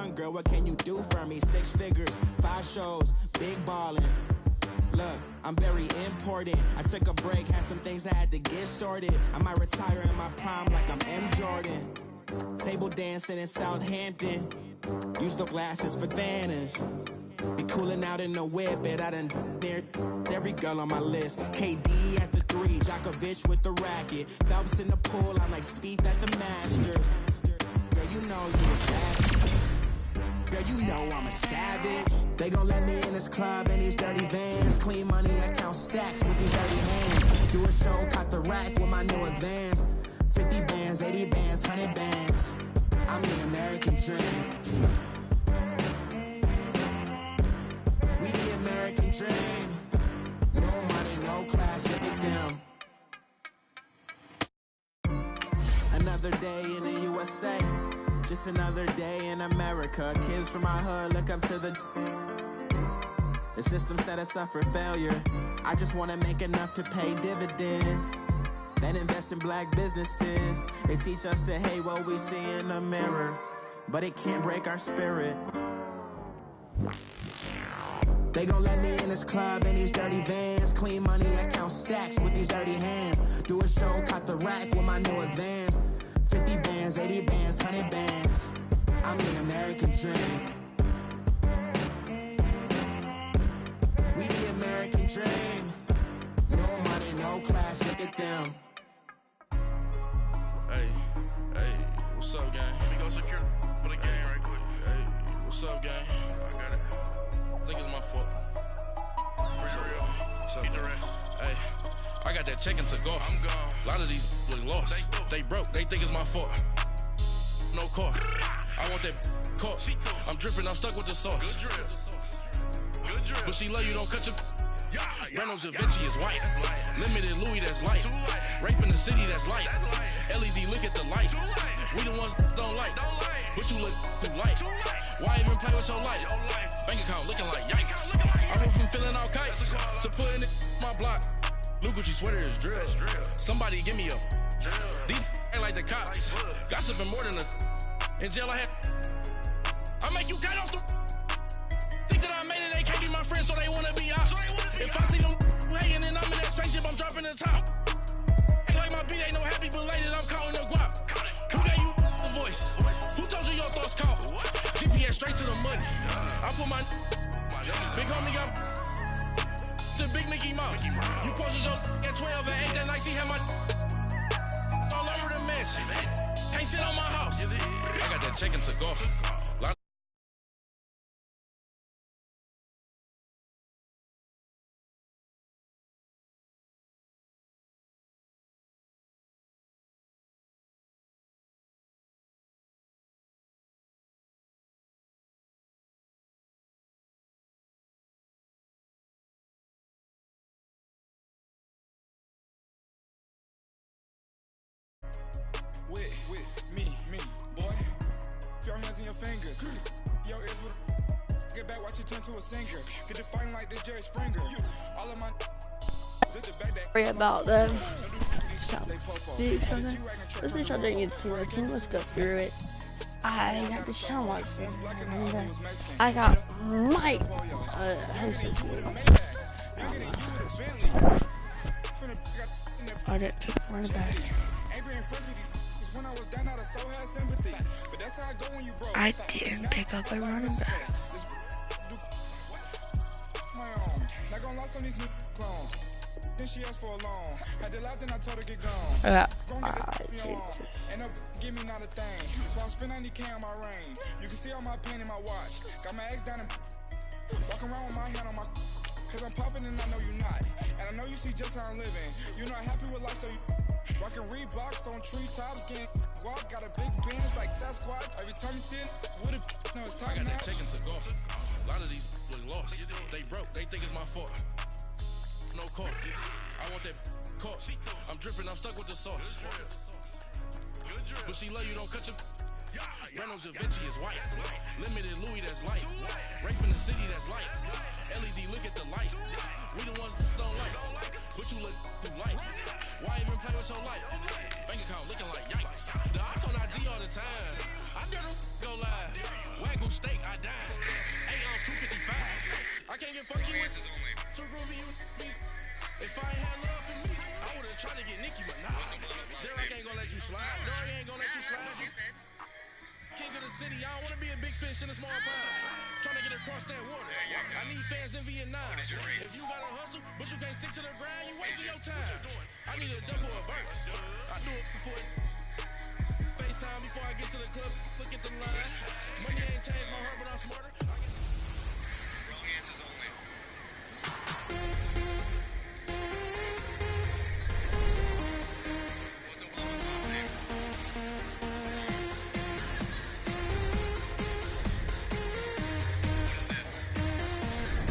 young girl, what can you do for me? 6 figures, 5 shows, big ballin'. Look, I'm very important. I took a break, had some things I had to get sorted. I might retire in my prime like I'm M. Jordan. Table dancing in Southampton. Use the glasses for Vannas. Be cooling out in the whip, but I done near every girl on my list. KD at the 3, Djokovic with the racket. Phelps in the pool, I'm like Spieth at the Masters. Girl, you know you a bad. Girl, you know I'm a savage. They gon' let me in this club in these dirty vans. Clean money, I count stacks with these dirty hands. Do a show, caught the rack with my new advance. 50 bands, 80 bands, 100 bands. I'm the American dream. We the American dream. No money, no class, look at them. Another day in the USA. Just another day in America. Kids from my hood look up to the system set us up for failure. I just wanna make enough to pay dividends. Then invest in black businesses. They teach us to hate what we see in the mirror, but it can't break our spirit. They gon' let me in this club in these dirty vans. Clean money, I count stacks with these dirty hands. Do a show, caught the rack with my new advance. 50 bands, 80 bands, 100 bands. I'm the American dream. We the American dream. No money, no class, look at them. Hey, what's up, gang? Let me go secure for the game right quick. Hey, what's up, gang? I got it. I think it's my fault. For real. What's up, man? Hey, I got that check-in to go. I'm gone. A lot of these look lost. They broke. They think it's my fault. No car. I want that caught. I'm dripping. I'm stuck with the sauce. Good drip. But she love you. Don't cut your. Reynolds Da Vinci is white. Limited Louis, that's light. Rape in the city, that's light. LED, look at the lights. We the ones don't like. But you look too light. Why even play with your life? Bank account looking like yikes. I went from filling out kites to putting it in my block. New Gucci sweater is drill. Somebody give me a. These ain't like the cops. Gossiping more than a. In jail I had. I make you cut off the. Think that I made it, they can't be my friends, so they wanna be ops. If I see them hating and I'm in that spaceship, I'm dropping the top. Ain't like my beat ain't no happy belated, I'm calling the guap. Who gave you the voice? Who told you your thoughts count? GPS straight to the money. I put my big homie got the big Mickey Mouse. You posted your at 12 and 8 that night, she had my all over the mansion. Can't sit on my house. I got that check-in to go. With me, boy. Your hands in your fingers. Your ears with get back, watch you turn to a singer. Get to fighting like this Jerry Springer. All of my Sorry about that. Let's do something interesting. Let's go through it. I got the show once. I got Mike. I didn't pick one back. I didn't pick up a running back. Then she asked for a loan. Had to laugh, then I told her get gone. And give me not a thing. So I spend 90K on my ring. You can see all my pain in my watch. Got my ex down and walking around with my hand on my. Cause I'm popping and I know you not. And I know you see just how I'm living. You're not happy with life, so you rockin' Reeboks on treetops, getting walk. Got a big Benz like Sasquatch. Every time you see it, with it, no, it's time I got now. that check-in to go. A lot of these look lost. They broke. They think it's my fault. No car. I want that caught. I'm dripping. I'm stuck with the sauce. But she love you. Don't cut your. Reynolds Da Vinci is white. Limited Louis, that's light. Rape in the city, that's light. LED, look at the lights. We the ones don't like. But you look too light. Why even play with your life? Bank account looking like yikes. The ops on IG all the time. I dare them go live. Waggle can't get fucked you with. Too groovy, you. If I ain't had love for me, I would've tried to get Nikki, but nah. Derek ain't gonna let you slide. Derek ain't gonna let you slide. King of the city, I don't wanna be a big fish in a small pond. Trying to get across that water. I need fans in Vietnam. If you gotta hustle, but you can't stick to the grind, you wasting your time. I need a double or a verse. I do it before FaceTime before I get to the club. Look at the line. Money ain't changed my heart, but I'm smarter. Wrong answers only. What's Obama's last name? What is this?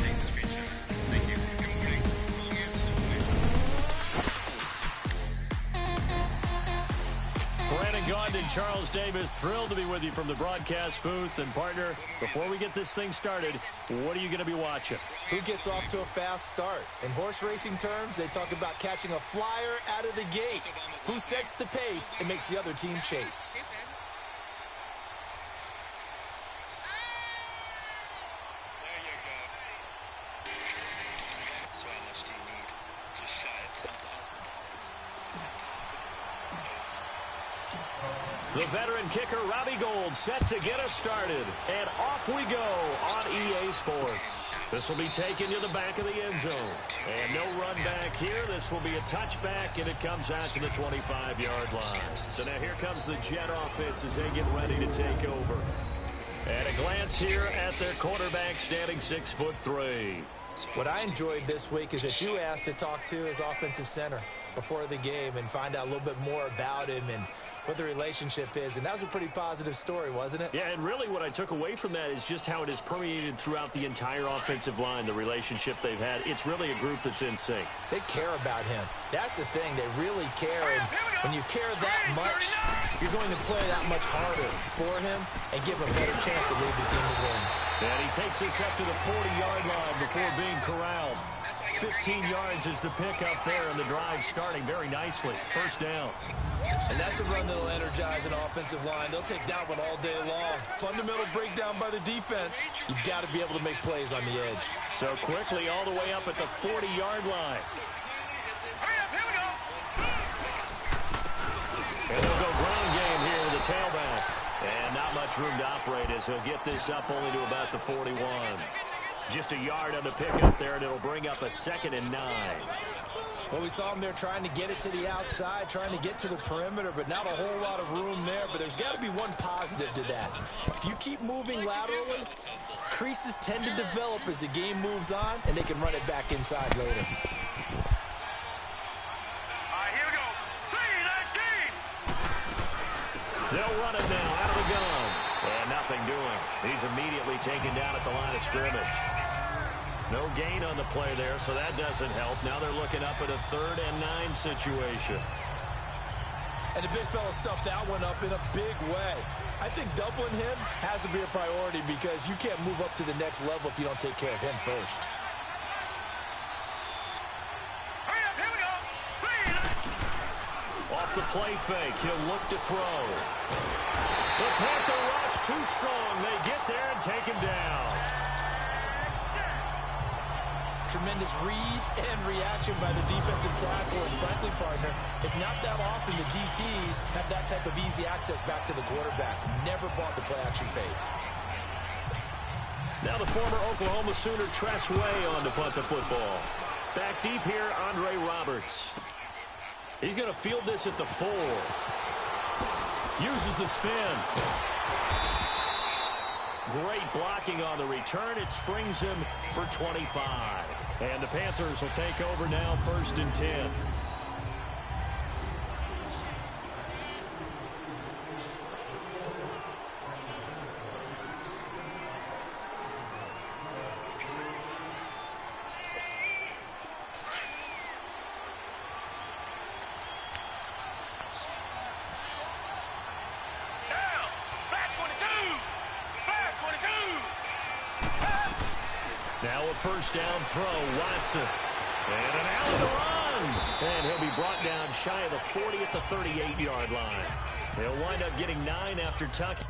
Takes a screenshot. Thank you. Good morning. Wrong answers only. Brandon Gaudin, Charles Davis, thrilled to be with you from the broadcast booth. And partner, before we get this thing started, what are you going to be watching? Who gets off to a fast start? In horse racing terms, they talk about catching a flyer out of the gate. Who sets the pace and makes the other team chase? There you go. So how much do you need? Just shy of $10,000. Is that possible? The veteran kicker, Robbie Gould, set to get us started. And off we go on EA Sports. This will be taken to the back of the end zone. And no run back here. This will be a touchback, and it comes out to the 25-yard line. So now here comes the Jet offense as they get ready to take over. And a glance here at their quarterback, standing 6'3". What I enjoyed this week is that you asked to talk to his offensive center before the game and find out a little bit more about him and what the relationship is. And that was a pretty positive story, wasn't it? Yeah, and really what I took away from that is just how it has permeated throughout the entire offensive line, the relationship they've had. It's really a group that's in sync. They care about him. That's the thing. They really care. And when you care that much, you're going to play that much harder for him and give him a better chance to lead the team to wins. And he takes us up to the 40-yard line before being corralled. 15 yards is the pickup there, and the drive starting very nicely. First down. And that's a run that'll energize an offensive line. They'll take that one all day long. Fundamental breakdown by the defense. You've got to be able to make plays on the edge. So quickly all the way up at the 40-yard line. And they'll go ground game here with the tailback. And not much room to operate as he'll get this up only to about the 41. Just a yard on the pickup there, and it'll bring up a 2nd and 9. Well, we saw him there trying to get it to the outside, trying to get to the perimeter, but not a whole lot of room there. But there's got to be one positive to that. If you keep moving laterally, creases tend to develop as the game moves on, and they can run it back inside later. Here we go. 3-19. They'll run it now out of the gun. And nothing doing. He's immediately taken down at the line of scrimmage. No gain on the play there, so that doesn't help. Now they're looking up at a 3rd and 9 situation. And the big fella stuffed that one up in a big way. I think doubling him has to be a priority because you can't move up to the next level if you don't take care of him first. Hurry up, here we go. 3-19. Off the play fake, he'll look to throw. The Panther rush too strong. They get there and take him down. Tremendous read and reaction by the defensive tackle. And frankly, partner, it's not that often the DTs have that type of easy access back to the quarterback. Never bought the play-action fade. Now the former Oklahoma Sooner Tress Way on to punt the football. Back deep here, Andre Roberts. He's going to field this at the 4. Uses the spin. Great blocking on the return. It springs him for 25. And the Panthers will take over now, 1st and 10. Now a first down throw, Watson. And an out to run. And he'll be brought down shy of the 40 at the 38-yard line. He'll wind up getting 9 after tucking.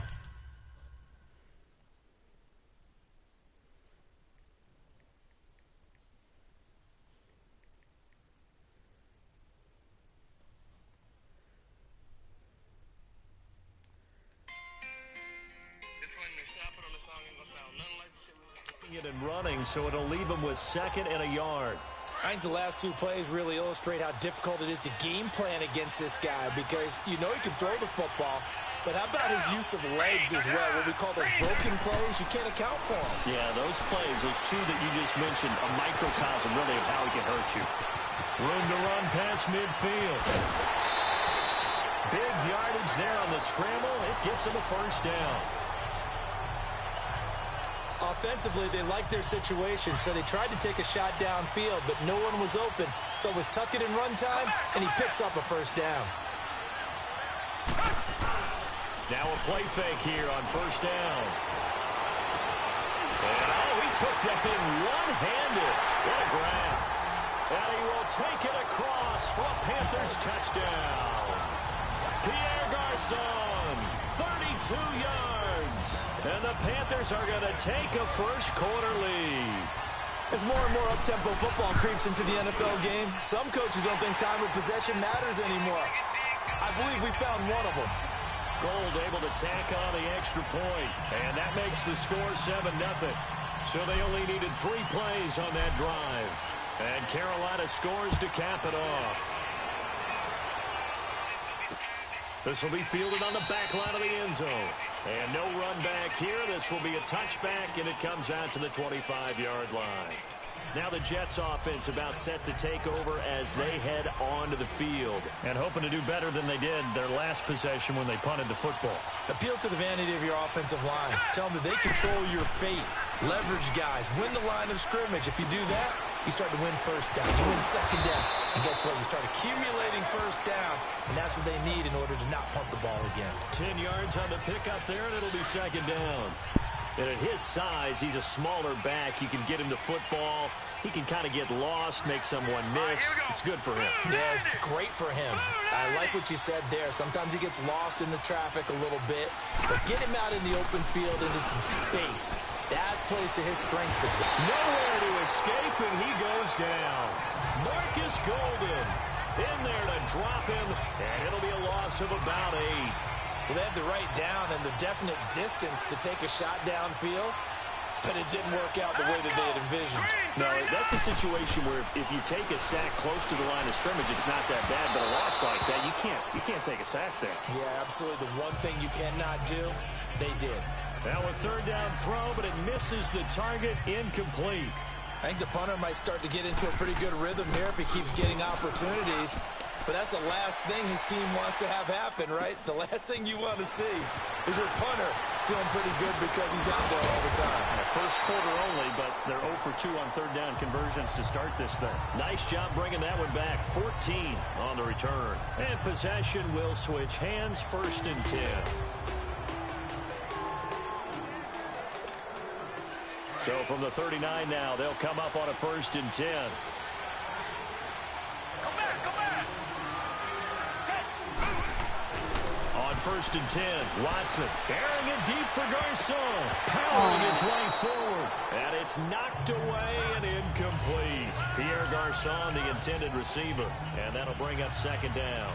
It and running, so it'll leave him with 2nd and a yard. I think the last 2 plays really illustrate how difficult it is to game plan against this guy because you know he can throw the football, but how about his use of legs as well? What we call those broken plays, you can't account for them. Yeah, those plays, those 2 that you just mentioned, a microcosm really of how he can hurt you. Room to run past midfield. Big yardage there on the scramble. It gets him a first down. Offensively, they liked their situation, so they tried to take a shot downfield, but no one was open. So it was tuck it in run time, and he picks up a first down. Now a play fake here on first down. And he took that in one-handed. What a grab. And he will take it across for a Panthers touchdown. Pierre Garçon, 32 yards. And the Panthers are going to take a first-quarter lead. As more and more up-tempo football creeps into the NFL game, some coaches don't think time of possession matters anymore. I believe we found one of them. Gold able to tack on the extra point, and that makes the score 7-0. So they only needed 3 plays on that drive. And Carolina scores to cap it off. This will be fielded on the back line of the end zone. And no run back here. This will be a touchback, and it comes out to the 25-yard line. Now the Jets offense about set to take over as they head onto the field. And hoping to do better than they did their last possession when they punted the football. Appeal to the vanity of your offensive line. Tell them that they control your fate. Leverage guys. Win the line of scrimmage. If you do that, you start to win first down. You win second down. And guess what? You start accumulating first downs. And that's what they need in order to not punt the ball again. 10 yards on the pickup there, and it'll be second down. And at his size, he's a smaller back. You can get him the football. He can kind of get lost, make someone miss. It's good for him. Yeah, it's great for him. I like what you said there. Sometimes he gets lost in the traffic a little bit. But get him out in the open field into some space. That plays to his strengths. Nowhere to escape, and he goes down. Marcus Golden in there to drop him, and it'll be a loss of about 8. Well, they had the right down and the definite distance to take a shot downfield, but it didn't work out the way that they had envisioned. No, that's a situation where if you take a sack close to the line of scrimmage, it's not that bad, but a loss like that, you can't take a sack there. Yeah, absolutely. The one thing you cannot do, they did. Now a third down throw, but it misses the target, incomplete. I think the punter might start to get into a pretty good rhythm here if he keeps getting opportunities. But that's the last thing his team wants to have happen, right? The last thing you want to see is your punter feeling pretty good because he's out there all the time. First quarter only, but they're 0 for 2 on third down conversions to start this thing. Nice job bringing that one back. 14 on the return. And possession will switch hands, 1st and 10. So from the 39 now, they'll come up on a 1st and 10. On 1st and 10, Watson airing it deep for Garçon. Powering his way forward. And it's knocked away and incomplete. Pierre Garçon, the intended receiver. And that'll bring up 2nd down.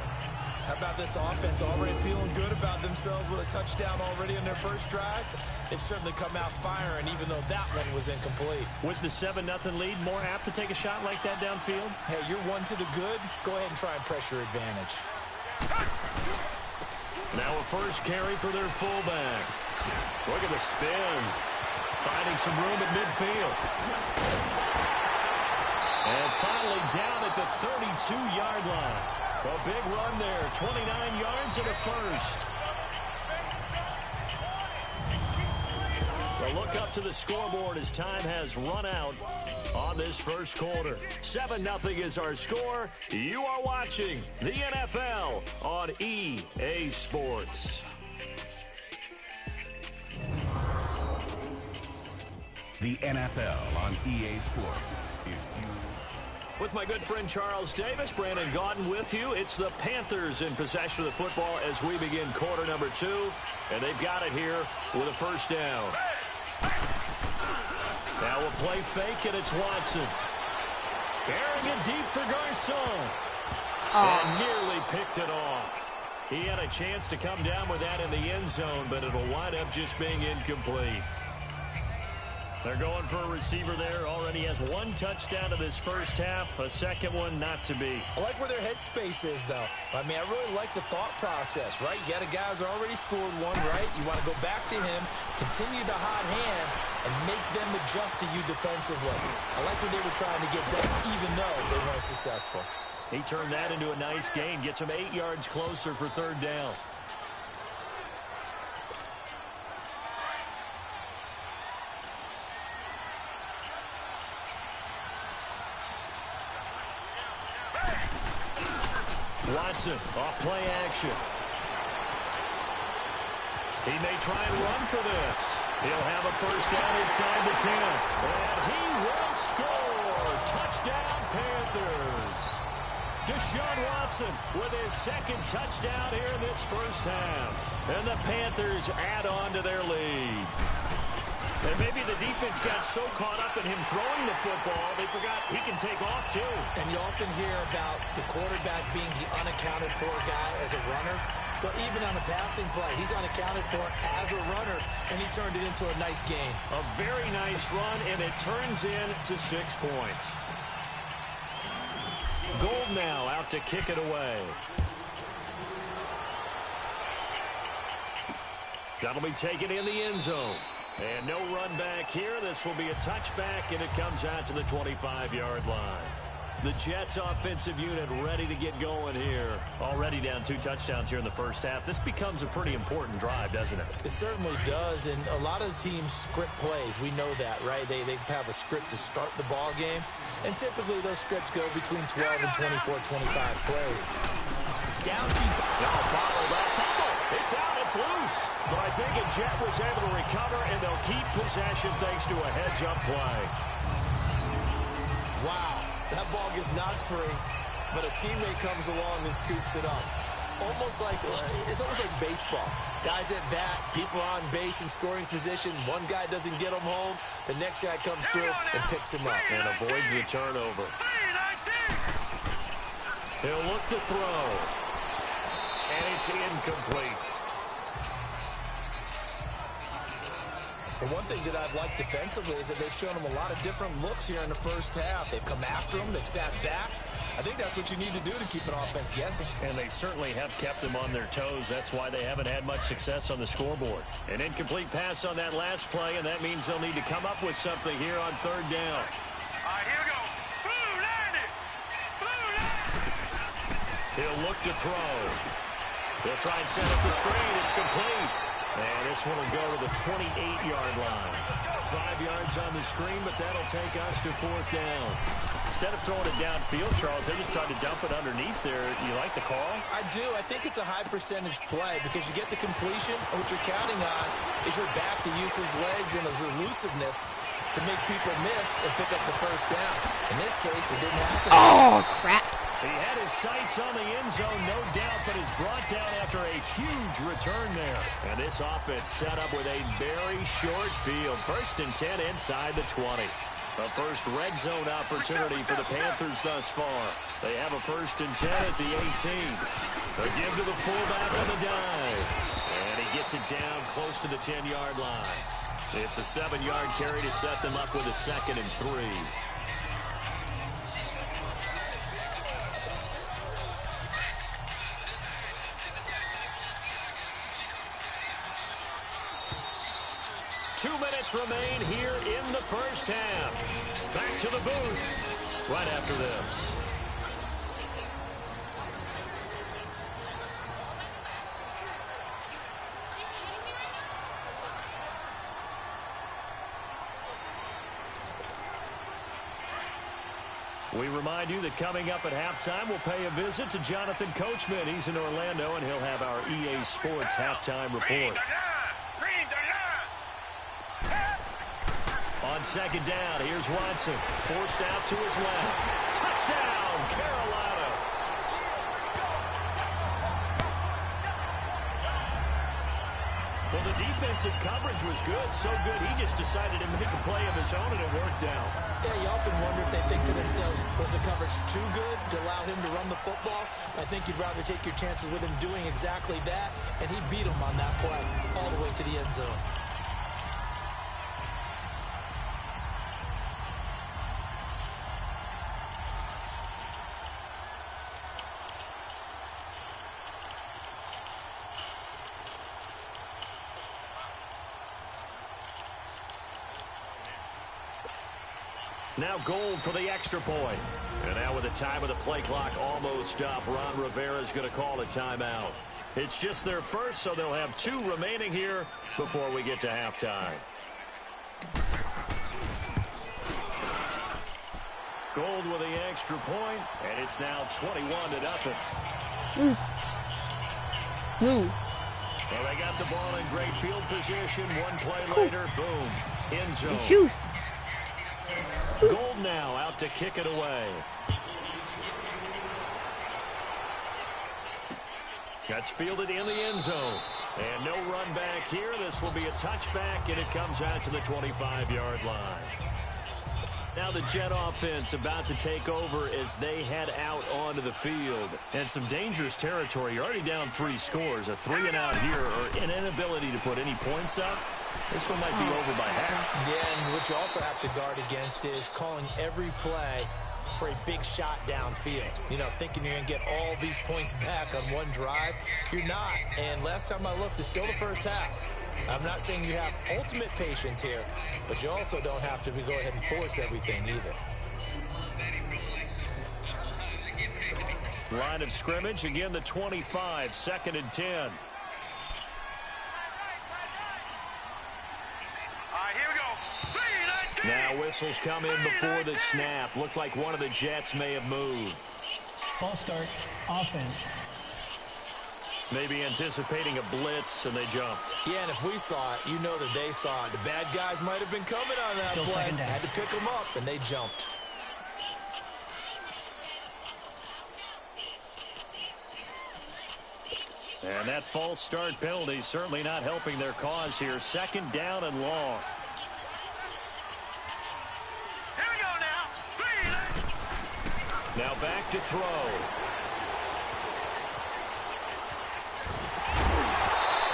How about this offense already feeling good about themselves with a touchdown already in their first drive? They've certainly come out firing, even though that one was incomplete. With the 7-0 lead, more apt to take a shot like that downfield? Hey, you're one to the good. Go ahead and try and pressure advantage. Now a first carry for their fullback. Look at the spin. Finding some room at midfield. And finally down at the 32-yard line. A big run there, 29 yards and a first. A look up to the scoreboard as time has run out on this first quarter. 7-0 is our score. You are watching the NFL on EA Sports. The NFL on EA Sports is viewed. With my good friend Charles Davis, Brandon Gaudin with you. It's the Panthers in possession of the football as we begin quarter number 2. And they've got it here with a first down. Now a play fake, and it's Watson. Airing it deep for Garçon. And nearly picked it off. He had a chance to come down with that in the end zone, but it'll wind up just being incomplete. They're going for a receiver there. Already has one touchdown in this first half. A second one not to be. I like where their headspace is, though. I mean, I really like the thought process, right? You got a guy who's already scored one, right? You want to go back to him, continue the hot hand, and make them adjust to you defensively. I like what they were trying to get done, even though they weren't successful. He turned that into a nice gain. Gets him 8 yards closer for third down. Watson, off play action. He may try and run for this. He'll have a first down inside the 10. And he will score. Touchdown, Panthers. Deshaun Watson with his second touchdown here in this first half. And the Panthers add on to their lead. And maybe the defense got so caught up in him throwing the football, they forgot he can take off, too. And you often hear about the quarterback being the unaccounted-for guy as a runner. But even on a passing play, he's unaccounted for as a runner, and he turned it into a nice gain. A very nice run, and it turns into 6 points. Gold now out to kick it away. That'll be taken in the end zone. And no run back here. This will be a touchback, and it comes out to the 25-yard line. The Jets offensive unit ready to get going here. Already down 2 touchdowns here in the first half. This becomes a pretty important drive, doesn't it? It certainly does, and a lot of teams script plays. We know that, right? They have a script to start the ball game, and typically those scripts go between 12 and 24, 25 plays. Down 2 bottled up. It's out, it's loose. But I think a Jet was able to recover, and they'll keep possession thanks to a heads-up play. Wow, that ball gets knocked free, but a teammate comes along and scoops it up. It's almost like baseball. Guys at bat, people on base in scoring position. One guy doesn't get him home. The next guy comes through and picks him up. And avoids the turnover. He'll look to throw. And it's incomplete. And one thing that I've liked defensively is that they've shown them a lot of different looks here in the first half. They've come after them. They've sat back. I think that's what you need to do to keep an offense guessing. And they certainly have kept them on their toes. That's why they haven't had much success on the scoreboard. An incomplete pass on that last play, and that means they'll need to come up with something here on third down. All right, here we go. He'll look to throw. They'll try and set up the screen. It's complete. And this one will go to the 28-yard line. 5 yards on the screen, but that'll take us to fourth down. Instead of throwing it downfield, Charles, they just tried to dump it underneath there. You like the call? I do. I think it's a high-percentage play because you get the completion, and what you're counting on is your back to use his legs and his elusiveness to make people miss and pick up the first down. In this case, it didn't happen. Oh, crap. He had his sights on the end zone, no doubt, but is brought down after a huge return there. And this offense set up with a very short field. 1st and 10 inside the 20. A first red zone opportunity for the Panthers thus far. They have a 1st and 10 at the 18. A give to the fullback on the dive. And he gets it down close to the 10-yard line. It's a 7-yard carry to set them up with a 2nd and 3. Two minutes remain here in the first half. Back to the booth right after this. We remind you that coming up at halftime, we'll pay a visit to Jonathan Coachman. He's in Orlando, and he'll have our EA Sports halftime report. On 2nd down, here's Watson. Forced out to his left. Touchdown, Carolina. Well, the defensive coverage was good. So good, he just decided to make a play of his own, and it worked out. Yeah, you often wonder if they think to themselves, was the coverage too good to allow him to run the football? I think you'd rather take your chances with him doing exactly that, and he beat him on that play all the way to the end zone. Now Gold for the extra point. And now with the time of the play clock almost up, Ron Rivera is going to call a timeout. It's just their first, so they'll have 2 remaining here before we get to halftime. Gold with the extra point, and it's now 21-0. Well, they got the ball in great field position. One play later, boom, end zone. Shoes. Gold now out to kick it away. That's fielded in the end zone. And no run back here. This will be a touchback, and it comes out to the 25-yard line. Now the Jet offense about to take over as they head out onto the field. And some dangerous territory. You're already down 3 scores. A 3-and-out here, or an inability to put any points up. This one might be over by half. Yeah, and what you also have to guard against is calling every play for a big shot downfield. You know, thinking you're going to get all these points back on one drive. You're not. And last time I looked, it's still the first half. I'm not saying you have ultimate patience here, but you also don't have to go ahead and force everything either. Line of scrimmage, again the 25, 2nd and 10. Now whistles come in before the snap. Looked like one of the Jets may have moved. False start, offense. Maybe anticipating a blitz, and they jumped. Yeah, and if we saw it, you know that they saw it. The bad guys might have been coming on that Still play. second down. Had to pick them up, and they jumped. And that false start penalty certainly not helping their cause here. 2nd down and long. Here we go now. Now back to throw.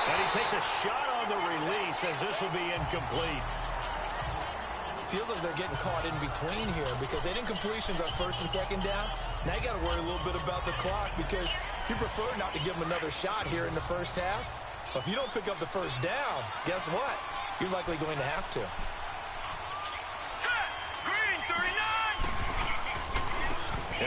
And he takes a shot on the release as this will be incomplete. Feels like they're getting caught in between here because they didn't completions on 1st and 2nd down. Now you got to worry a little bit about the clock because you prefer not to give them another shot here in the first half. But if you don't pick up the 1st down, guess what? You're likely going to have to. Set. Green 39.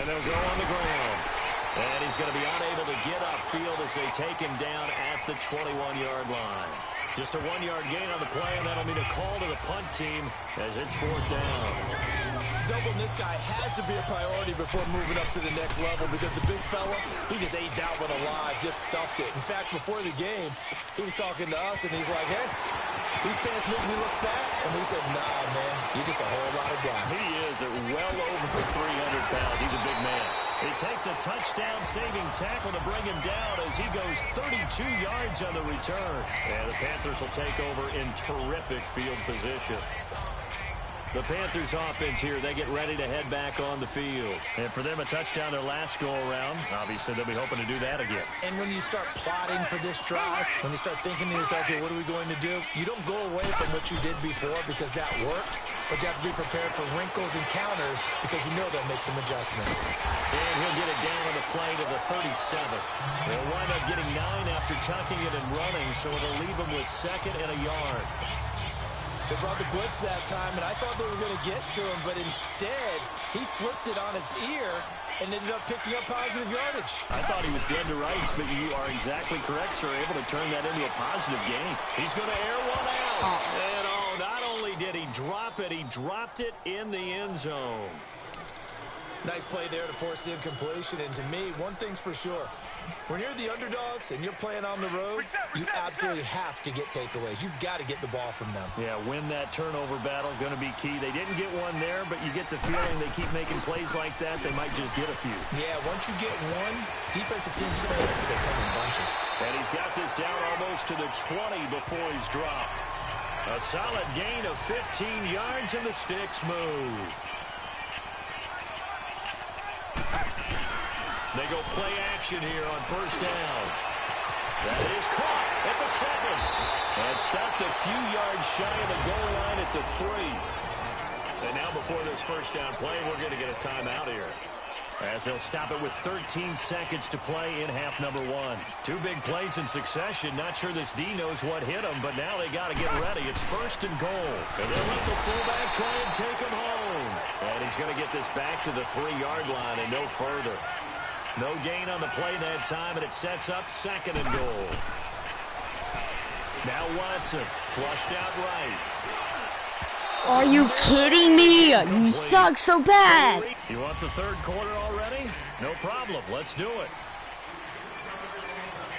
And they'll go on the ground. And he's going to be unable to get upfield as they take him down at the 21-yard line. Just a 1-yard gain on the play, and that'll mean a call to the punt team as it's 4th down. Doubling this guy has to be a priority before moving up to the next level because the big fella, he just ate that one alive, just stuffed it. In fact, before the game, he was talking to us, and he's like, hey, these pants make me look fat. And we said, nah, man, you're just a whole lot of guy. He is at well over 300 pounds. He's a big man. He takes a touchdown-saving tackle to bring him down as he goes 32 yards on the return. And the Panthers will take over in terrific field position. The Panthers offense here, they get ready to head back on the field. And for them, a touchdown their last go-around. Obviously, they'll be hoping to do that again. And when you start plotting for this drive, when you start thinking to yourself, okay, what are we going to do? You don't go away from what you did before because that worked. But you have to be prepared for wrinkles and counters because you know they'll make some adjustments. And he'll get it down on the play to the 37. They'll wind up getting 9 after tucking it and running, so it'll leave him with 2nd and a yard. They brought the blitz that time, and I thought they were going to get to him, but instead, he flipped it on its ear and ended up picking up positive yardage. I thought he was dead to rights, but you are exactly correct, sir, able to turn that into a positive gain. He's going to air one out. And not only did he drop it, he dropped it in the end zone. Nice play there to force the incompletion, and to me, one thing's for sure. When you're the underdogs and you're playing on the road, you absolutely have to get takeaways. You've got to get the ball from them. Yeah, win that turnover battle, going to be key. They didn't get one there, but you get the feeling they keep making plays like that, they might just get a few. Yeah, once you get one, defensive teams they come in bunches. And he's got this down almost to the 20 before he's dropped. A solid gain of 15 yards, and the sticks move. They go play action here on 1st down. That is caught at the 7. And stopped a few yards shy of the goal line at the 3. And now before this 1st down play, we're going to get a timeout here. as they'll stop it with 13 seconds to play in half number one. Two big plays in succession. Not sure this D knows what hit him, but now they got to get ready. It's 1st and goal. And they'll let the fullback try and take him home. And he's going to get this back to the 3-yard line and no further. No gain on the play that time, and it sets up 2nd and goal. Now Watson, flushed out right. Are you kidding me? You suck so bad. You want the 3rd quarter already? No problem. Let's do it.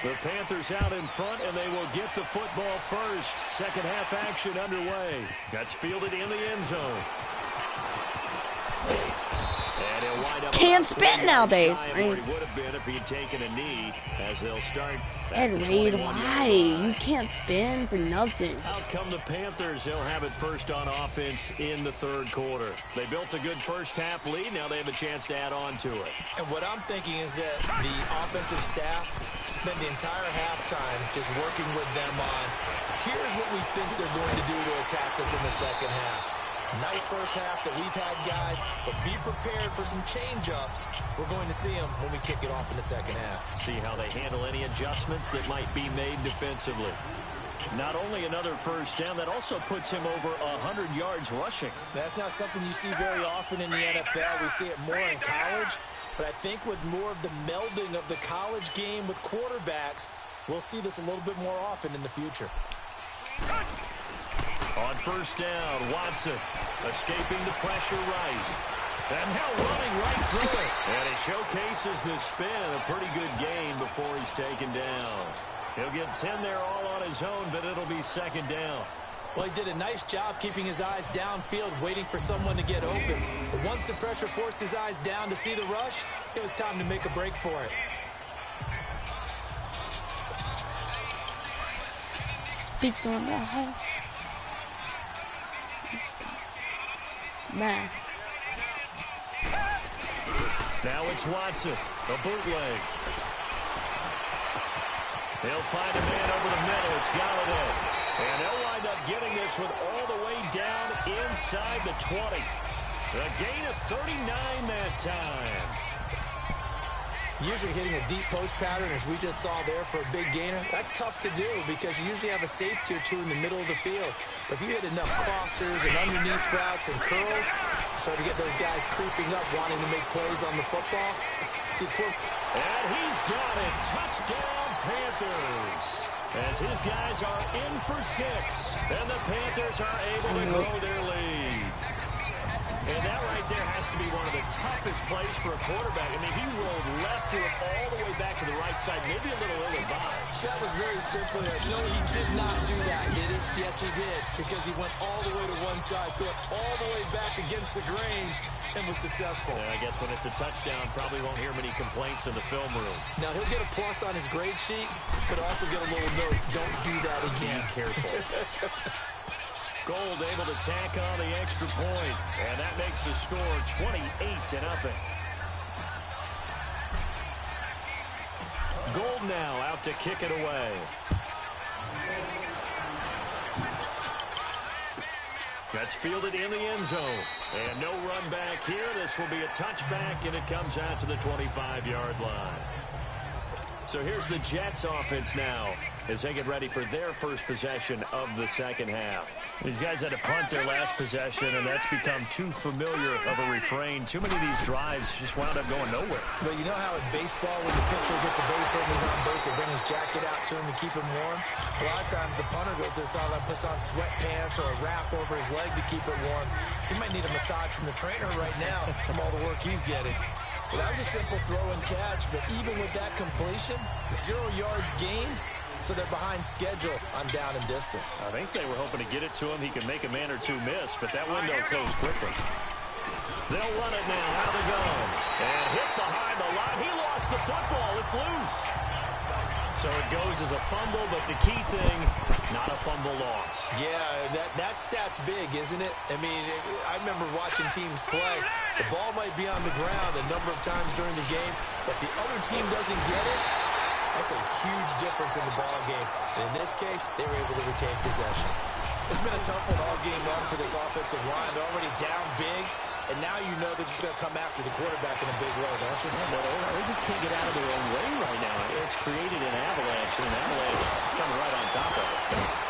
The Panthers out in front, and they will get the football first. Second half action underway. That's fielded in the end zone. Can't spin nowadays. He would have been if he'd taken a knee, as they'll start. Ed Reed, why? You can't spin for nothing. Out come the Panthers. They'll have it first on offense in the 3rd quarter. They built a good first half lead. Now they have a chance to add on to it. And what I'm thinking is that the offensive staff spent the entire halftime just working with them on, here's what we think they're going to do to attack us in the second half. Nice first half that we've had, guys, but be prepared for some change-ups. We're going to see them when we kick it off in the second half. See how they handle any adjustments that might be made defensively. Not only another first down, that also puts him over 100 yards rushing. That's not something you see very often in the NFL. We see it more in college, but I think with more of the melding of the college game with quarterbacks, we'll see this a little bit more often in the future. On first down, Watson escaping the pressure right. And now running right through it. And he showcases the spin. A pretty good gain before he's taken down. He'll get 10 there all on his own, but it'll be 2nd down. Well, he did a nice job keeping his eyes downfield, waiting for someone to get open. But once the pressure forced his eyes down to see the rush, it was time to make a break for it. Big one, man. Now it's Watson, a bootleg. They'll find a man over the middle. It's Galladay. And they'll wind up getting this one all the way down inside the 20. A gain of 39 that time. Usually hitting a deep post pattern, as we just saw there, for a big gainer, that's tough to do because you usually have a safety or two in the middle of the field. But if you hit enough crossers and underneath routes and curls, start to get those guys creeping up, wanting to make plays on the football. And he's got it. Touchdown, Panthers. As his guys are in for 6. And the Panthers are able to grow their lead. And that right there has to be one of the toughest plays for a quarterback. I mean, he rolled left, threw it all the way back to the right side, maybe a little ill-advised. That was very simple. No, he did not do that, did he? Yes, he did, because he went all the way to one side, threw it all the way back against the grain, and was successful. And I guess when it's a touchdown, probably won't hear many complaints in the film room. Now, he'll get a plus on his grade sheet, but also get a little note, don't do that again. Be careful. Gold able to tack on the extra point, and that makes the score 28-0. Gold now out to kick it away. That's fielded in the end zone. And no run back here. This will be a touchback, and it comes out to the 25-yard line. So here's the Jets offense now as they get ready for their first possession of the second half. These guys had to punt their last possession, and that's become too familiar of a refrain. Too many of these drives just wound up going nowhere. But you know how in baseball, when the pitcher gets a base hit and he's on base, they bring his jacket out to him to keep him warm? A lot of times the punter goes to the sideline, puts on sweatpants or a wrap over his leg to keep it warm. He might need a massage from the trainer right now from all the work he's getting. Well, that was a simple throw and catch, but even with that completion, 0 yards gained, so they're behind schedule on down and distance. I think they were hoping to get it to him. He could make a man or two miss, but that window closed quickly. They'll run it now out of the gun. And hit behind the line. He lost the football. It's loose. So it goes as a fumble, but the key thing, not a fumble loss. Yeah, that stat's big, isn't it? I mean, I remember watching teams play. The ball might be on the ground a number of times during the game, but the other team doesn't get it. That's a huge difference in the ball game. And in this case, they were able to retain possession. It's been a tough one all game long for this offensive line. They're already down big. and now you know they're just going to come after the quarterback in a big way, don't you? They just can't get out of their own way right now. It's created an avalanche, and an avalanche is coming right on top of it.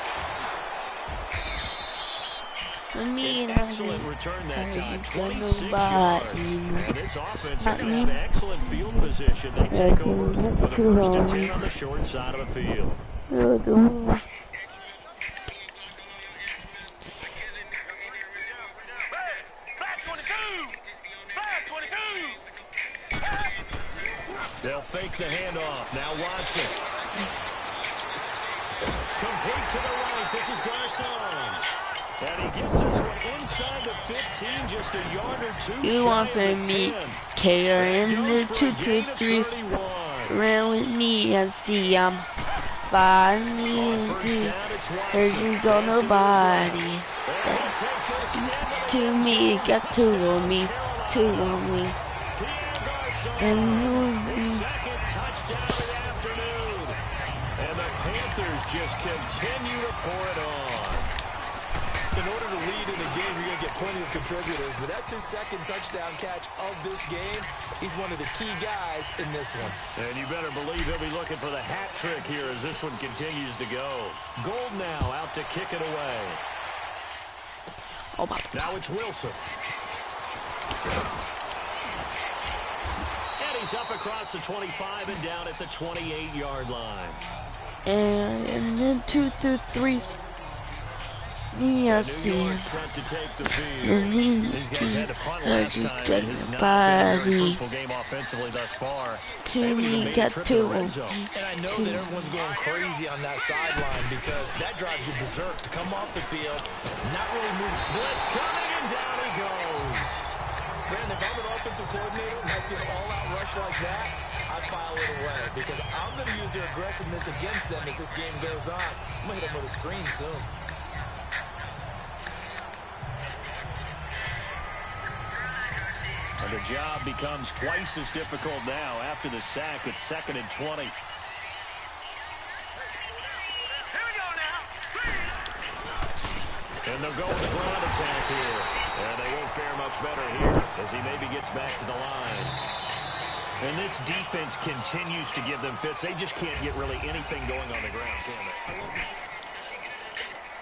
An excellent return that time, 26 yards. And this offense is going to have excellent field position. They take over with a 1st and 10 on the short side of the field. They'll fake the handoff. Now Watson. Complete to the right. This is Garcon. And he gets this one inside the 15, just a yard or two. You want for me, KRM the 223 ran with me and see finally there you go nobody. To me, got two on me, and second touchdown of the afternoon. And the Panthers just continue to pour it on. In order to lead in a game, you're going to get plenty of contributors, but that's his 2nd touchdown catch of this game. He's one of the key guys in this one. And you better believe he'll be looking for the hat trick here as this one continues to go. Gold now out to kick it away. Oh my. Now it's Wilson. And he's up across the 25 and down at the 28-yard line. And then 2 through 3. Yes, These guys had to punt last time. It has not been a very fruitful game offensively thus far. To me, got 2. And I know that everyone's going crazy on that sideline because that drives you berserk to come off the field, not really move. Blitz coming, and down he goes. Brandon, if I'm an offensive coordinator and I see an all-out rush like that, I'd file it away because I'm going to use their aggressiveness against them as this game goes on. I'm going to hit them with a screen soon. And the job becomes twice as difficult now after the sack. It's 2nd and 20. Here we go now. And they'll go with the ground attack here. And they won't fare much better here as he maybe gets back to the line. And this defense continues to give them fits. They just can't get really anything going on the ground, can they?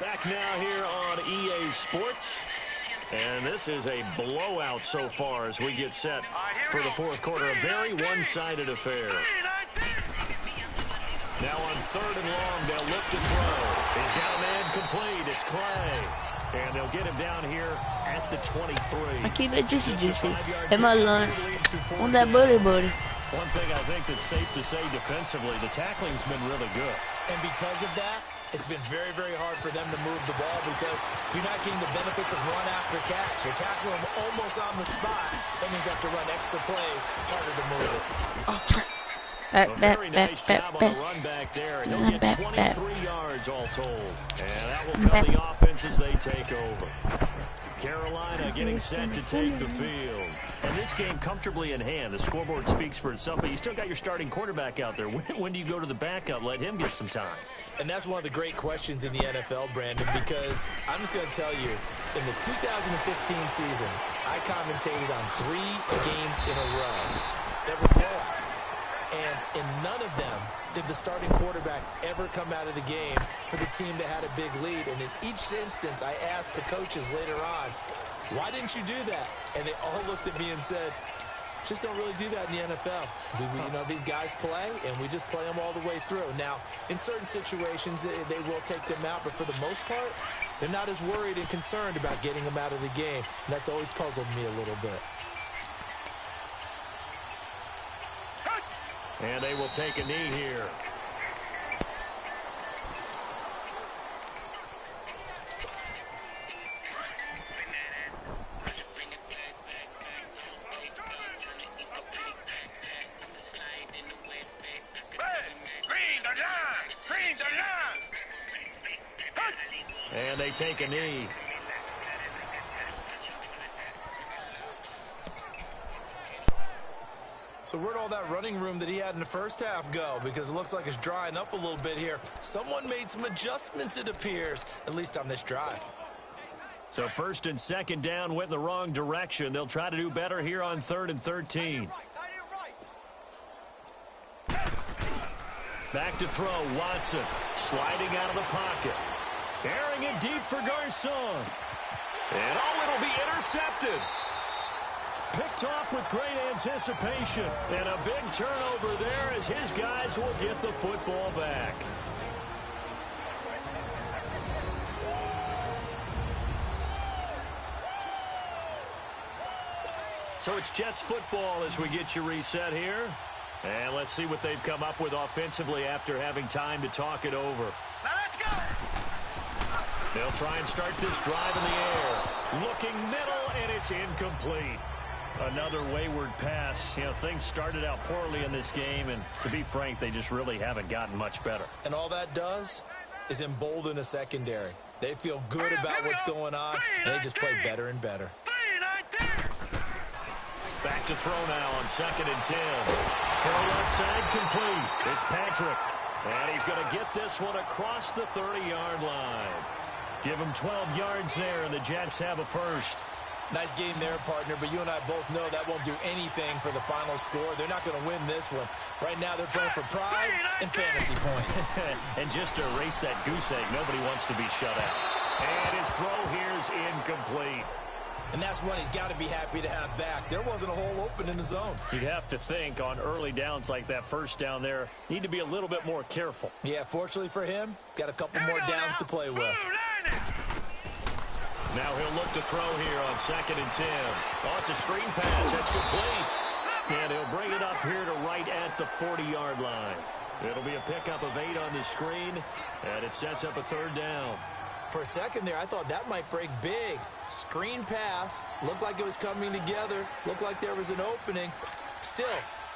Back now here on EA Sports. And this is a blowout so far as we get set for the 4th quarter. A very one-sided affair. Now on 3rd and long, they'll look to throw. He's got a man complete. It's Clay. And they'll get him down here at the 23. I keep it juicy. In my line. On that buddy. One thing I think that's safe to say defensively, the tackling's been really good. And because of that, it's been very, very hard for them to move the ball because you're not getting the benefits of run after catch. You're tackling them almost on the spot. That means you have to run extra plays, harder to move it. A very nice job on the run back there. And he'll get 23 yards all told. And that will come the offense as they take over. Carolina getting set to take the field. And this game comfortably in hand. The scoreboard speaks for itself, but you still got your starting quarterback out there. When do you go to the backup? Let him get some time. And that's one of the great questions in the NFL, Brandon, because I'm just going to tell you, in the 2015 season, I commentated on 3 games in a row that were blowouts. And in none of them did the starting quarterback ever come out of the game for the team that had a big lead. And in each instance, I asked the coaches later on, why didn't you do that? And they all looked at me and said, just don't really do that in the NFL. You know, these guys play, and we just play them all the way through. Now, in certain situations, they will take them out, but for the most part, they're not as worried and concerned about getting them out of the game. And that's always puzzled me a little bit. And they will take a knee here. And they take a knee. So where'd all that running room that he had in the first half go? Because it looks like it's drying up a little bit here. Someone made some adjustments, it appears, at least on this drive. So first and second down went in the wrong direction. They'll try to do better here on 3rd and 13. Back to throw, Watson. Sliding out of the pocket. Airing it deep for Garcon. And it'll be intercepted. Picked off with great anticipation. And a big turnover there as his guys will get the football back. So it's Jets football as we get you reset here. And let's see what they've come up with offensively after having time to talk it over. Now let's go. They'll try and start this drive in the air. Looking middle, and it's incomplete. Another wayward pass. You know, things started out poorly in this game, and to be frank, they just really haven't gotten much better. And all that does is embolden a secondary. They feel good about what's going on, and they just play better and better. Back to throw now on 2nd and 10. Throw left side complete. It's Patrick. And he's going to get this one across the 30-yard line. Give him 12 yards there, and the Jets have a first. Nice game there, partner, but you and I both know that won't do anything for the final score. They're not going to win this one. Right now, they're playing for pride and fantasy points. And just to erase that goose egg, nobody wants to be shut out. And his throw here's incomplete. And that's one he's got to be happy to have back. There wasn't a hole open in the zone. You'd have to think on early downs like that first down there, need to be a little bit more careful. Yeah, fortunately for him, got a couple more downs to play with. Now he'll look to throw here on 2nd and 10. Oh, it's a screen pass. That's complete. And he'll bring it up here to right at the 40-yard line. It'll be a pickup of 8 on the screen, and it sets up a 3rd down. For a second there, I thought that might break big. Screen pass. Looked like it was coming together. Looked like there was an opening. Still,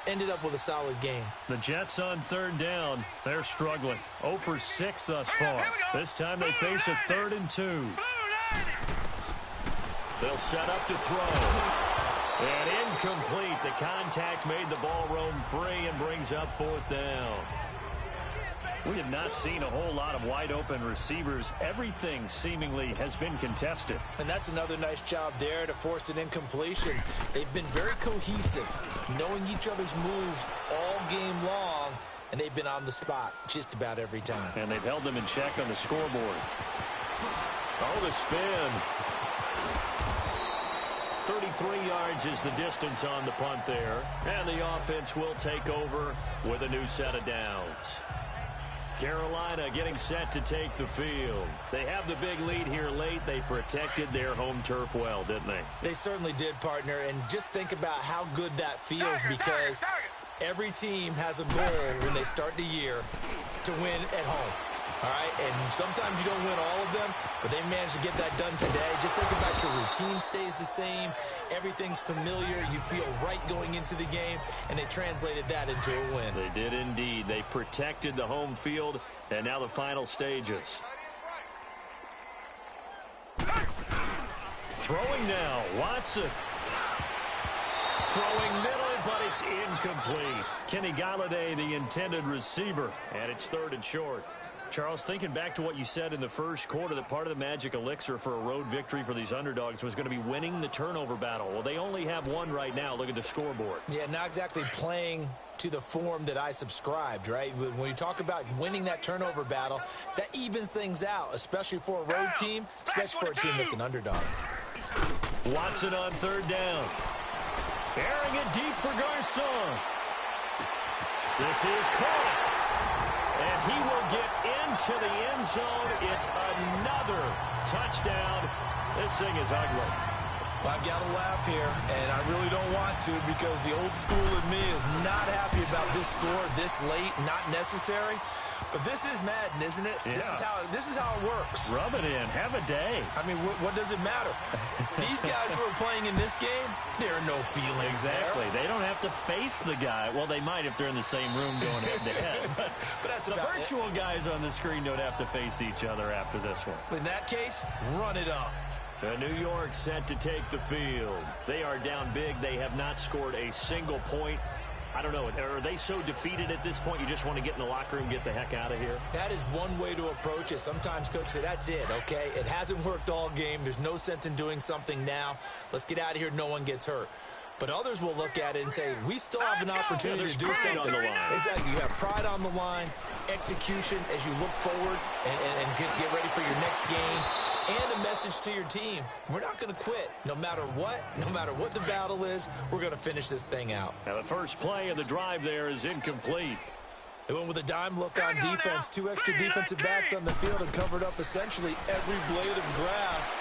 ended up with a solid game. The Jets on 3rd down. They're struggling. 0 for 6 thus far. This time they face a 3rd and 2. They'll set up to throw. And incomplete. The contact made the ball roam free and brings up 4th down. We have not seen a whole lot of wide-open receivers. Everything seemingly has been contested. And that's another nice job there to force an incompletion. They've been very cohesive, knowing each other's moves all game long, and they've been on the spot just about every time. And they've held them in check on the scoreboard. Oh, the spin. 33 yards is the distance on the punt there. And the offense will take over with a new set of downs. Carolina getting set to take the field. They have the big lead here late. They protected their home turf well, didn't they? They certainly did, partner. And just think about how good that feels because every team has a goal when they start the year to win at home. All right, and sometimes you don't win all of them, but they managed to get that done today. Just think about your routine stays the same. Everything's familiar. You feel right going into the game, and they translated that into a win. They did indeed. They protected the home field, and now the final stages. Throwing now, Watson. Throwing middle, but it's incomplete. Kenny Galladay, the intended receiver, and it's 3rd and short. Charles, thinking back to what you said in the first quarter, that part of the magic elixir for a road victory for these underdogs was going to be winning the turnover battle. Well, they only have one right now. Look at the scoreboard. Yeah, not exactly playing to the form that I subscribed, right? When you talk about winning that turnover battle, that evens things out, especially for a road team, especially for a team that's an underdog. Watson on 3rd down. Airing it deep for Garcon. This is caught. And he will get into the end zone. It's another touchdown. This thing is ugly. Well, I've got to laugh here, and I really don't want to because the old school in me is not happy about this score this late, not necessary. But this is Madden, isn't it? Yeah. This is how it works. Rub it in. Have a day. I mean, what does it matter? These guys who are playing in this game, there are no feelings exactly. there. They don't have to face the guy. Well, they might if they're in the same room going head-to-head. But that's the virtual guys on the screen don't have to face each other after this one. In that case, run it up. New York set to take the field. They are down big. They have not scored a single point. I don't know, are they so defeated at this point you just want to get in the locker room, get the heck out of here? That is one way to approach it. Sometimes coaches say, that's it, okay? It hasn't worked all game. There's no sense in doing something now. Let's get out of here. No one gets hurt. But others will look at it and say, we still have an opportunity to do something. On the line. Exactly. You have pride on the line, execution as you look forward and get ready for your next game, and a message to your team. We're not going to quit. No matter what the battle is, we're going to finish this thing out. Now the first play of the drive there is incomplete. They went with a dime look on defense. 2 extra defensive backs on the field and covered up essentially every blade of grass.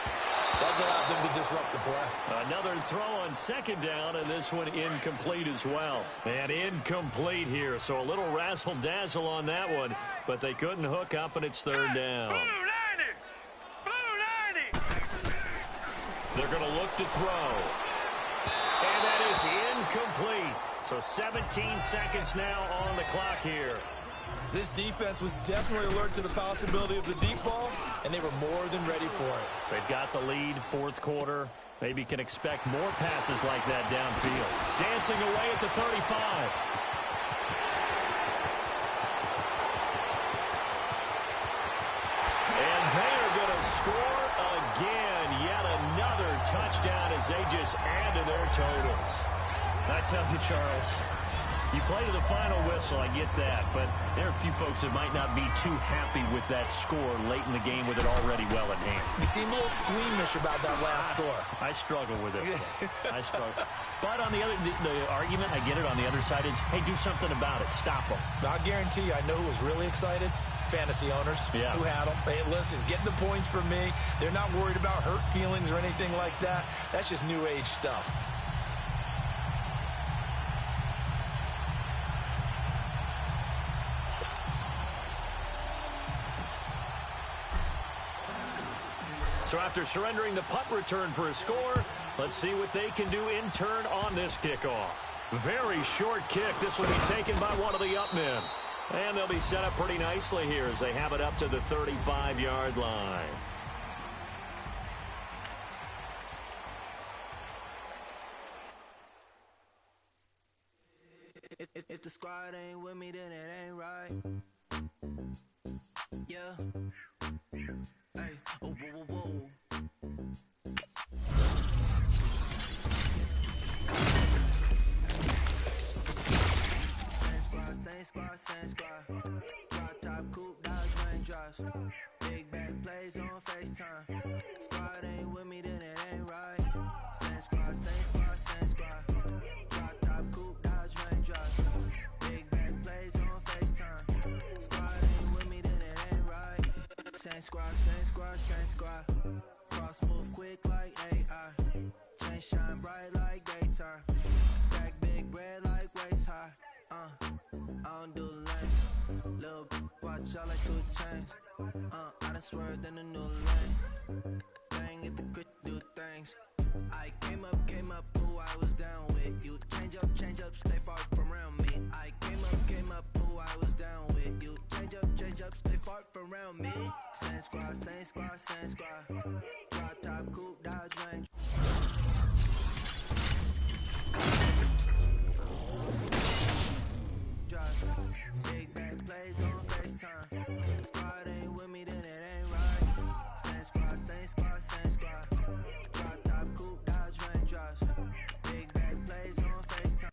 That allowed them to disrupt the play. Another throw on second down, and this one incomplete as well. And incomplete here, so a little razzle-dazzle on that one, but they couldn't hook up, and it's third down. They're going to look to throw. And that is incomplete. So 17 seconds now on the clock here. This defense was definitely alert to the possibility of the deep ball, and they were more than ready for it. They've got the lead, fourth quarter. Maybe can expect more passes like that downfield. Dancing away at the 35. And they are going to score again. Yet another touchdown as they just add to their totals. I tell you, Charles, you play to the final whistle, I get that, but there are a few folks that might not be too happy with that score late in the game with it already well in hand. You seem a little squeamish about that last score. I struggle with it. I struggle. But on the other, the argument, I get it, on the other side is, hey, do something about it. Stop them. I guarantee you, I know who was really excited. Fantasy owners who had them. Hey, listen, get the points from me. They're not worried about hurt feelings or anything like that. That's just new age stuff. So after surrendering the punt return for a score, let's see what they can do in turn on this kickoff. Very short kick. This will be taken by one of the up men. And they'll be set up pretty nicely here as they have it up to the 35-yard line. If the squad ain't with me, then it ain't right. Yeah. Hey, oh, whoa, whoa, whoa. Same squad. Drop top, coupe, Dodge, raindrops. Big back plays on FaceTime. Squad ain't with me, then it ain't right. Same squad. Drop top, coupe, Dodge, raindrops. Big back plays on FaceTime. Squad ain't with me, then it ain't right. Same squad. Cross move quick like AI. Chain shine bright like daytime. Stack big bread like waist high. I don't do lanes. Little watch out like 2 chains. I done swerved in a new lane. Bang at the crit, do things. I came up, who I was down with. You change up, stay far from around me. I came up, who I was down with. You change up, stay far from around me. Same squad. Drop top, coupe, Dodge, range. Big back plays on FaceTime. Squad ain't with me, then it ain't right. Same squad. Drop top, coupe, Dodge, raindrops. Big back plays on FaceTime.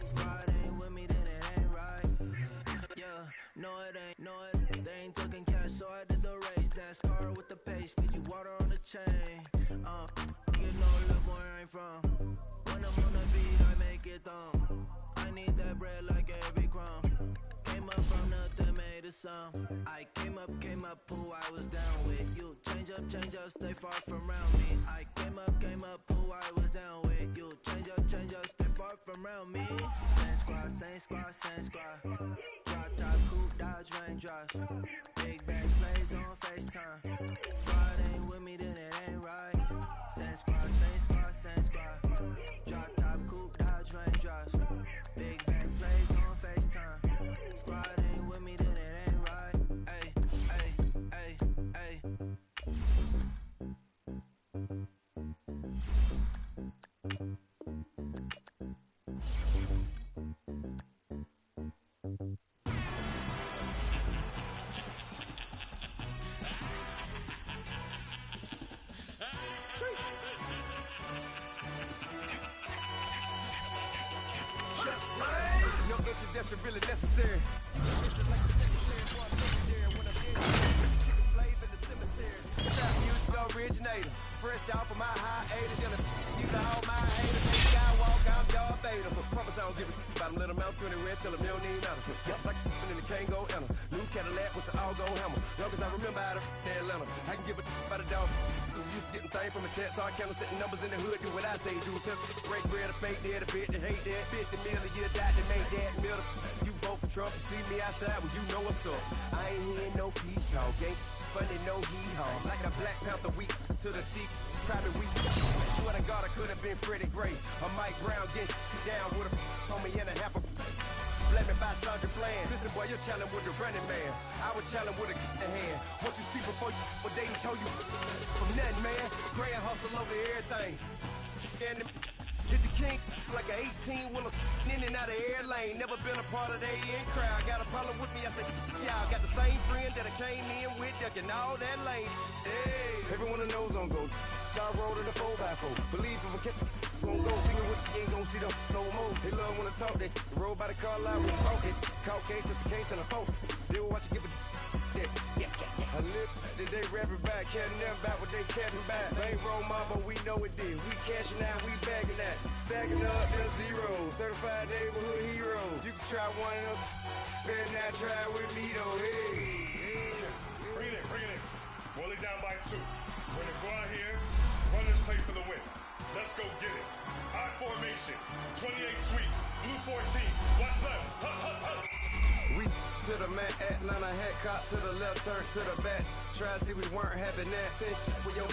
Squad ain't with me, then it ain't right. Yeah, no it ain't. They ain't talking cash, so I did the race. NASCAR with the pace, feed you water on the chain. You know the boy I ain't from. When I'm on the beat, I make it thumb. I need that bread like every crumb. Came up from nothing, made a sum. I came up, who I was down with. You change up, stay far from around me. I came up, who I was down with. You change up, stay far from around me. Same squad. Drop top, coupe, Dodge, raindrops. Big back plays on FaceTime. Squad ain't with me, then it ain't right. Same squad. Drop top, coupe, Dodge, raindrops. Big back plays on FaceTime. Squad ain't with me, then it ain't right. Ay. extra really necessary. Originator, fresh off of my hiatus, you the all my haters, ain't skywalk, I'm Darth Vader. Promise I don't give a about them, let them out 20 red, tell them they don't need nothing. Yup, like and the can't go enter. New Cadillac with an all-gold hammer. Long as I remember how to Atlanta, I can give a about a dog. I'm used to getting things from a text, so I count setting numbers in the hood, do what I say, do. Tell break bread, a fake dead, a bit to hate that. 50 million, you die to make that middle. You vote for Trump, you see me outside, well, you know what's up. I ain't hearing no peace talk, ain't funny, no hee-haw. Like a Black Panther week to the teeth, try to weak. Swear to God, I could have been Freddie Gray. Or Mike Brown getting down with a homie and a half a. Let me buy Sandra Bland. Listen, boy, you're challenging with the running man. I was challenging with a hand. What you see before you, what they told you from nothing, man. Pray and hustle over everything. And hit the king like an 18-wheeler in and out of air lane. Never been a part of the in crowd. Got a problem with me, I said, y'all got the same friend that I came in with, ducking all that lane. Hey, everyone knows on go. Dog roll to the 4x4. Believe if a kid gon' go see it, ain't gon' see them no more. They love when I talk, they roll by the car line with it. Call case at the case and a phone. They will watch you give a I live that they rapping back, can't never back what they capping back. They ain't roll mom, but we know it did. We cashing out, we bagging that. Stacking up, that's zero. Certified neighborhood heroes. You can try one of them, better not try with me though. Hey. Bring it in. Roll it down by 2. We're gonna go out here, run this play for the win. Let's go get it. High formation, 28 sweeps, blue 14. What's left? We to the man, Atlanta, head caught to the left, turn to the back. Try to see we weren't having that. Send with your